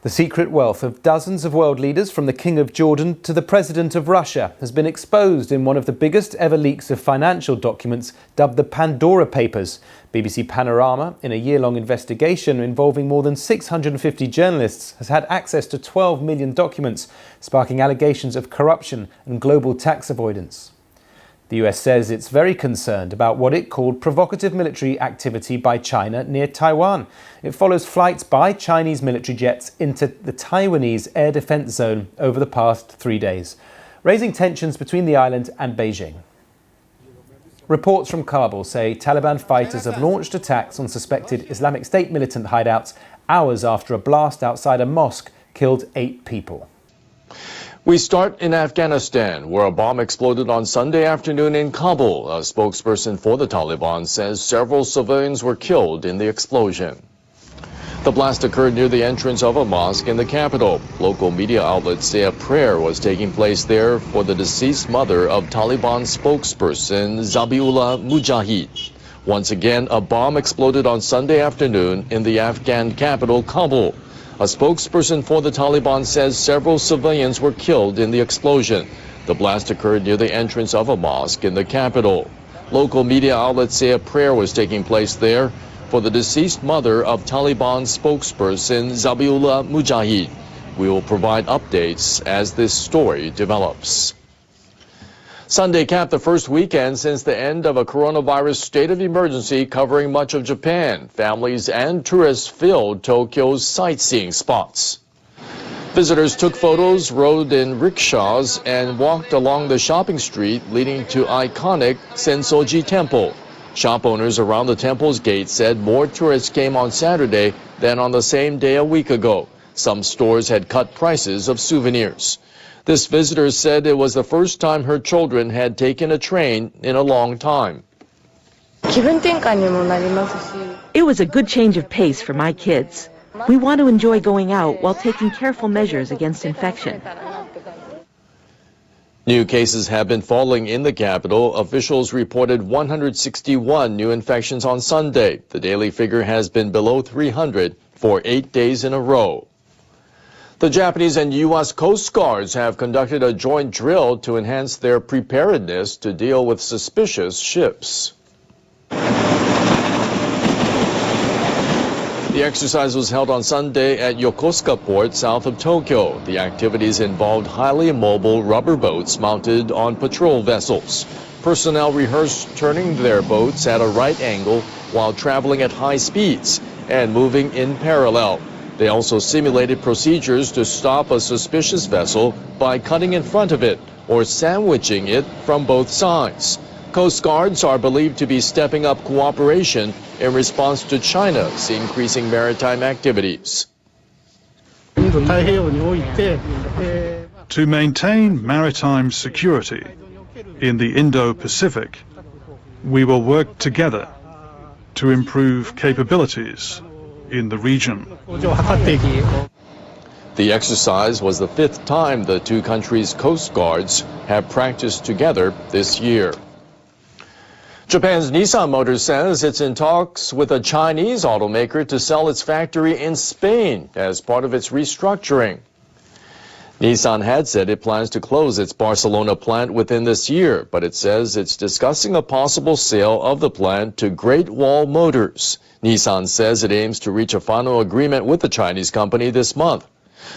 The secret wealth of dozens of world leaders, from the King of Jordan to the President of Russia, has been exposed in one of the biggest ever leaks of financial documents, dubbed the Pandora Papers. BBC Panorama, in a year-long investigation involving more than 650 journalists, has had access to 12 million documents, sparking allegations of corruption and global tax avoidance. The US says it's very concerned about what it called provocative military activity by China near Taiwan. It follows flights by Chinese military jets into the Taiwanese air defense zone over the past 3 days, raising tensions between the island and Beijing. Reports from Kabul say Taliban fighters have launched attacks on suspected Islamic State militant hideouts hours after a blast outside a mosque killed 8 people. We start in Afghanistan, where a bomb exploded on Sunday afternoon in Kabul. A spokesperson for the Taliban says several civilians were killed in the explosion. The blast occurred near the entrance of a mosque in the capital. Local media outlets say a prayer was taking place there for the deceased mother of Taliban spokesperson Zabiullah Mujahid. Once again, a bomb exploded on Sunday afternoon in the Afghan capital, Kabul. A spokesperson for the Taliban says several civilians were killed in the explosion. The blast occurred near the entrance of a mosque in the capital. Local media outlets say a prayer was taking place there for the deceased mother of Taliban spokesperson Zabiullah Mujahid. We will provide updates as this story develops. Sunday capped the first weekend since the end of a coronavirus state of emergency covering much of Japan. Families and tourists filled Tokyo's sightseeing spots. Visitors took photos, rode in rickshaws, and walked along the shopping street leading to iconic Sensoji Temple. Shop owners around the temple's gate said more tourists came on Saturday than on the same day a week ago. Some stores had cut prices of souvenirs. This visitor said it was the first time her children had taken a train in a long time. It was a good change of pace for my kids. We want to enjoy going out while taking careful measures against infection. New cases have been falling in the capital. Officials reported 161 new infections on Sunday. The daily figure has been below 300 for 8 days in a row. The Japanese and U.S. Coast Guards have conducted a joint drill to enhance their preparedness to deal with suspicious ships. The exercise was held on Sunday at Yokosuka Port, south of Tokyo. The activities involved highly mobile rubber boats mounted on patrol vessels. Personnel rehearsed turning their boats at a right angle while traveling at high speeds and moving in parallel. They also simulated procedures to stop a suspicious vessel by cutting in front of it or sandwiching it from both sides. Coast Guards are believed to be stepping up cooperation in response to China's increasing maritime activities. To maintain maritime security in the Indo-Pacific, we will work together to improve capabilities in the region. The exercise was the 5th time the two countries' coast guards have practiced together this year. Japan's Nissan Motors says it's in talks with a Chinese automaker to sell its factory in Spain as part of its restructuring. Nissan had said it plans to close its Barcelona plant within this year, but it says it's discussing a possible sale of the plant to Great Wall Motors. Nissan says it aims to reach a final agreement with the Chinese company this month.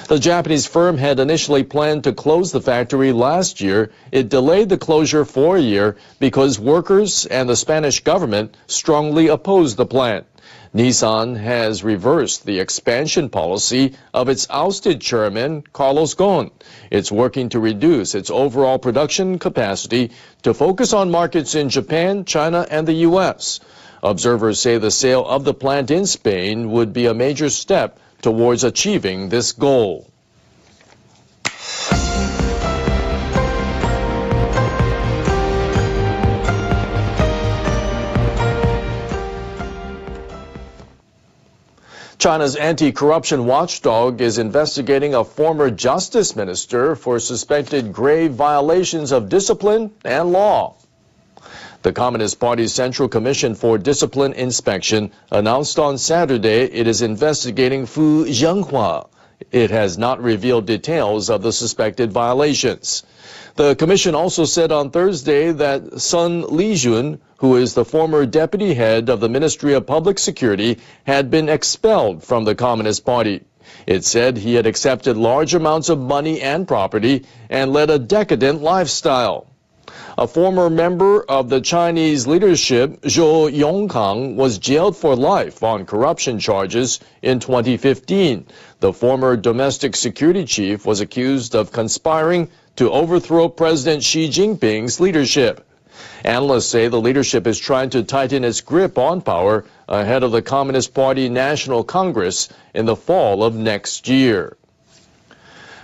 The Japanese firm had initially planned to close the factory last year. It delayed the closure for a year because workers and the Spanish government strongly opposed the plant. Nissan has reversed the expansion policy of its ousted chairman, Carlos Ghosn. It's working to reduce its overall production capacity to focus on markets in Japan, China, and the U.S. Observers say the sale of the plant in Spain would be a major step towards achieving this goal. China's anti-corruption watchdog is investigating a former justice minister for suspected grave violations of discipline and law. The Communist Party's Central Commission for Discipline Inspection announced on Saturday it is investigating Fu Zhenghua, It has not revealed details of the suspected violations. The commission also said on Thursday that Sun Lijun, who is the former deputy head of the Ministry of Public Security, had been expelled from the Communist Party. It said he had accepted large amounts of money and property and led a decadent lifestyle. A former member of the Chinese leadership, Zhou Yongkang, was jailed for life on corruption charges in 2015. The former domestic security chief was accused of conspiring to overthrow President Xi Jinping's leadership. Analysts say the leadership is trying to tighten its grip on power ahead of the Communist Party National Congress in the fall of next year.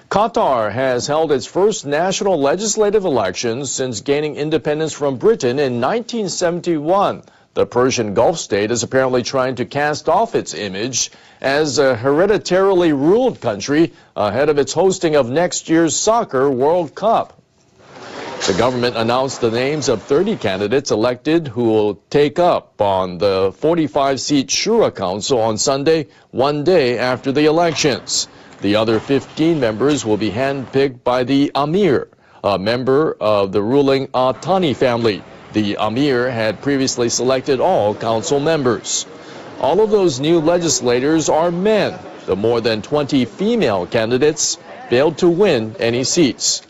Qatar has held its first national legislative elections since gaining independence from Britain in 1971. The Persian Gulf state is apparently trying to cast off its image as a hereditarily ruled country ahead of its hosting of next year's Soccer World Cup. The government announced the names of 30 candidates elected who will take up on the 45-seat Shura Council on Sunday, one day after the elections. The other 15 members will be handpicked by the Amir, a member of the ruling Al Thani family. The Amir had previously selected all council members. All of those new legislators are men. The more than 20 female candidates failed to win any seats.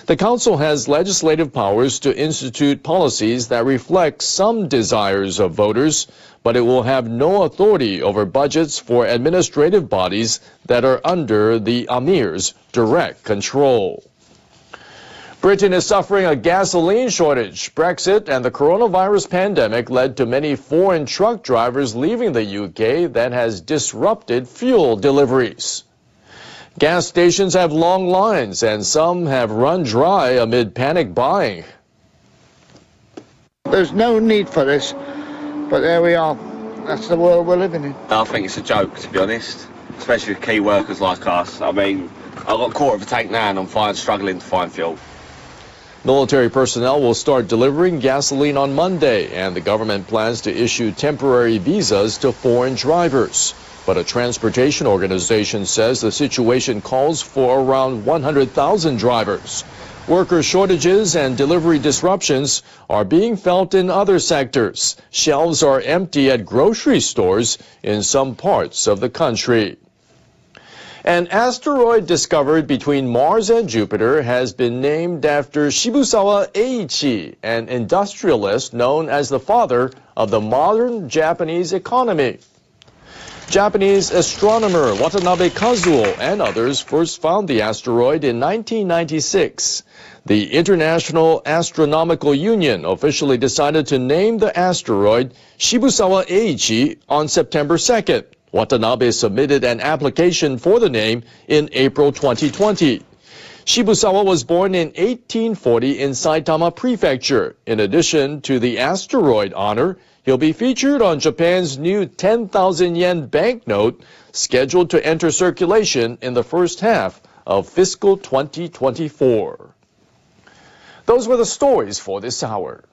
The council has legislative powers to institute policies that reflect some desires of voters, but it will have no authority over budgets for administrative bodies that are under the Amir's direct control. Britain is suffering a gasoline shortage. Brexit and the coronavirus pandemic led to many foreign truck drivers leaving the UK that has disrupted fuel deliveries. Gas stations have long lines and some have run dry amid panic buying. There's no need for this, but there we are. That's the world we're living in. I think it's a joke, to be honest, especially with key workers like us. I mean, I got a quarter of a tank now and I'm struggling to find fuel. Military personnel will start delivering gasoline on Monday, and the government plans to issue temporary visas to foreign drivers. But a transportation organization says the situation calls for around 100,000 drivers. Worker shortages and delivery disruptions are being felt in other sectors. Shelves are empty at grocery stores in some parts of the country. An asteroid discovered between Mars and Jupiter has been named after Shibusawa Eiichi, an industrialist known as the father of the modern Japanese economy. Japanese astronomer Watanabe Kazuo and others first found the asteroid in 1996. The International Astronomical Union officially decided to name the asteroid Shibusawa Eiichi on September 2nd. Watanabe submitted an application for the name in April 2020. Shibusawa was born in 1840 in Saitama Prefecture. In addition to the asteroid honor, he'll be featured on Japan's new 10,000 yen banknote, scheduled to enter circulation in the first half of fiscal 2024. Those were the stories for this hour.